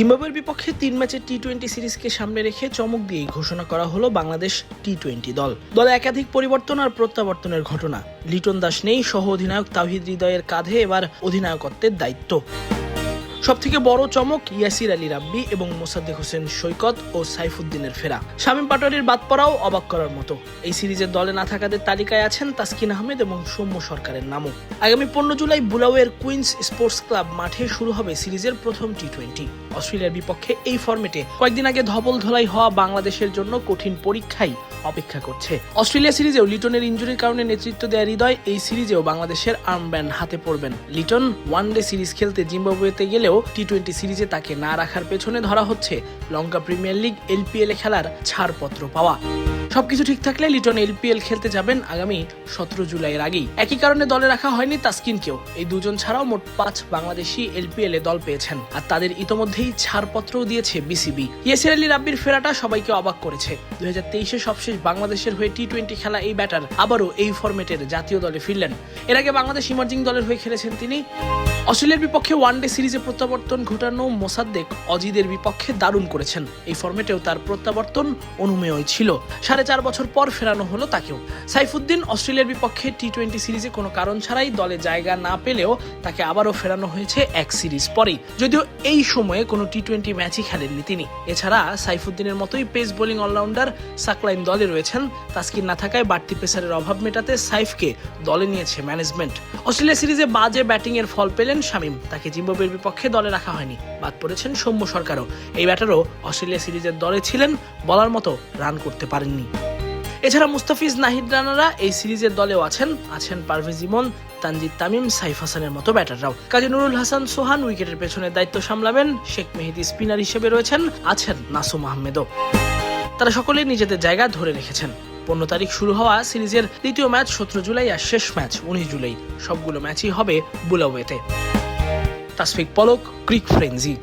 জিম্বাবুয়ের বিপক্ষে 3 ম্যাচের টি-20 সিরিজকে সামনে রেখে চমক দিয়েই ঘোষণা করা হলো বাংলাদেশ টি-20 দল। দলে একাধিক পরিবর্তন আর প্রত্যাবর্তনের ঘটনা। লিটন দাস নেই, সহ অধিনায়ক তাওহিদ হৃদয়ের কাঁধে এবার অধিনায়কত্বের দায়িত্ব। সবথেকে বড় চমক ইয়াসির আলী রাব্বি এবং মোসাদ্দেক হোসেন সৈকত ও সাইফুদ্দিনের ফেরা। শামীম পাটোয়ারির বাদ পড়াও অবাক করার মতো। এই সিরিজের দলে না থাকাদের তালিকায় আছেন তাসকিন আহমেদ এবং সৌম্য সরকারের নামও। আগামী 15 জুলাই বুলাওয়ের কুইন্স স্পোর্টস ক্লাব মাঠে শুরু হবে সিরিজের প্রথম টি-20। অস্ট্রেলিয়ার বিপক্ষে এই ফরম্যাটে কয়েকদিন আগে ধবল ধলাই হওয়া বাংলাদেশের জন্য কঠিন পরীক্ষাই অপেক্ষা করছে। অস্ট্রেলিয়া সিরিজেও লিটনের ইনজুরির কারণে নেতৃত্ব দেয়া হৃদয় এই সিরিজেও বাংলাদেশের আর্মব্যান্ড হাতে পড়বেন। লিটন ওয়ানডে সিরিজ খেলতে জিম্বাবুয়েতে গেলেও টি-20 সিরিজে তাকে না রাখার পেছনে ধরা হচ্ছে লঙ্কা প্রিমিয়ার লিগ এলপিএল এ খেলার ছাড়পত্র পাওয়া। সবকিছু ঠিক থাকলে লিটন এলপিএল খেলতে যাবেন আগামী 17 জুলাইয়ের আগেই। একই কারণে দলে রাখা হয়নি তাসকিনকেও। এই দুজন ছাড়াও মোট 5 বাংলাদেশি এলপিএল এ দল পেয়েছেন, আর তাদের ইতোমধ্যেই ছাড়পত্রও দিয়েছে বিসিবি। ইয়াসির আলী রাব্বির ফেরাটা সবাইকে অবাক করেছে। 2023-এ সবশেষ বাংলাদেশের হয়ে টি-20 খেলা এই ব্যাটার আবারও এই ফরম্যাটের জাতীয় দলে ফিরলেন। এর আগে বাংলাদেশ ইমার্জিং দলের হয়ে খেলেছেন তিনি। অস্ট্রেলিয়ার বিপক্ষে ওয়ানডে সিরিজে প্রত্যাবর্তন ঘটানো মোসাদ্দেক অজিদের বিপক্ষে দারুণ করেছেন। এই ফরম্যাটেও তার প্রত্যাবর্তন অনুমেয় ছিল। 4.5 বছর পর ফেরানো হলো তাকেও। সাইফুদ্দিন অস্ট্রেলিয়ার বিপক্ষে টি-20 সিরিজে কোনো কারণ ছাড়াই দলে জায়গা না পেলেও তাকে আবারও ফেরানো হয়েছে এক সিরিজ পরেই, যদিও এই সময়ে কোনো টি-20 ম্যাচই খেলেননি তিনি। এছাড়া সাইফুদ্দিনের মতোই পেস বোলিং অলরাউন্ডার সাকলাইন দলে রয়েছেন। তাসকিন না থাকায় বাড়তি পেসারের অভাব মেটাতে সাইফকে দলে নিয়েছে ম্যানেজমেন্ট। অস্ট্রেলিয়া সিরিজে বাজে ব্যাটিংয়ের ফল পেলেন শামীম, তাকে জিম্বাবুয়ের বিপক্ষে দলে রাখা হয়নি। বাদ পড়েছেন সৌম্য সরকারও। এই ব্যাটারও অস্ট্রেলিয়া সিরিজের দলে ছিলেন, বলার মতো রান করতে পারেননি। এছাড়া মুস্তাফিজ নাহিদ রানারা এই সিরিজের দলেও আছেন পারভেজ ইমন, তানজিদ তামিম, সাইফ হাসানের মতো ব্যাটাররাও। কাজী নুরুল হাসান সোহান উইকেটের পেছনে দায়িত্ব সামলাবেন। শেখ মেহেদী স্পিনার হিসেবে আছেন নাসুম আহমেদও। তারা সকলেই নিজেদের জায়গা ধরে রেখেছেন। 15 তারিখ শুরু হওয়া সিরিজের দ্বিতীয় ম্যাচ 17 জুলাই আর শেষ ম্যাচ 19 জুলাই। সবগুলো ম্যাচই হবে বুলাওয়েতে। তাসফিক পলক, ক্রিক ফ্রেঞ্জি।